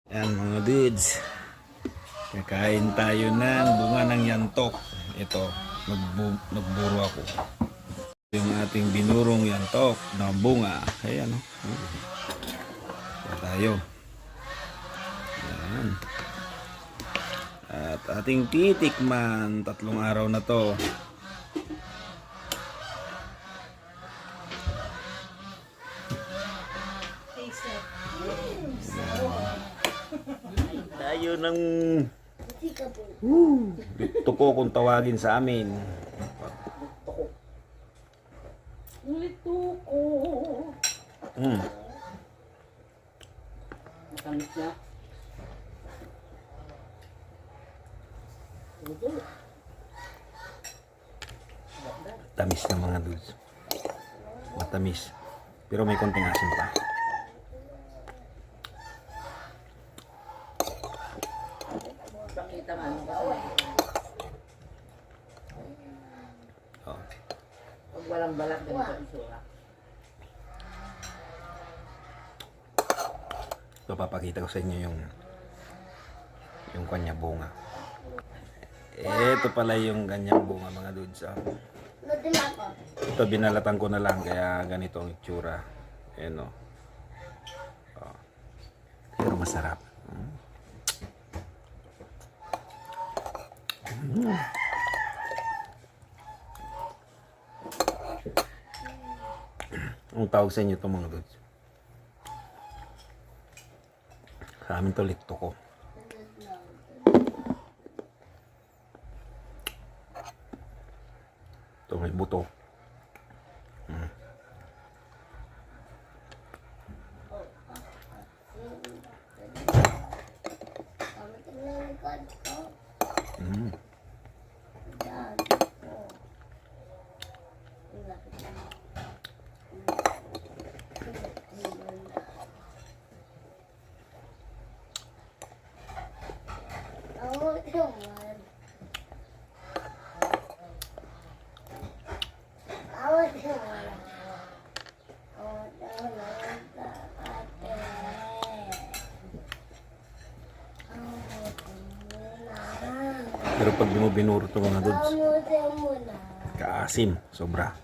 Yan mga dudes, kakain tayo ng bunga ng yantok. Ito, nagburo ako. Yung ating binurong yantok na bunga. Ayan o. Tayo. Yan. At ating titikman 3 araw na to. Tayo ng tuko kung tawagin sa amin. Tuko. Matamis na. Tamis ng mga dudes. Matamis. Pero may konting asin pa. Pakita mo ano kasi. Oh. Pag walang balat, ganito ang sura. Ito, papakita ko sa inyo yung kanya bunga. Ito pala yung kanyang bunga mga dudes. Ito binalatan ko na lang kaya ganito ang itsura. Ayan o. Oh. Pero masarap. Ang tawag sa inyo ito mga dudes. Sa amin to likto ko. Ito may buto. Pero pag mo binuro ito mga dudes, kaasim, sobra.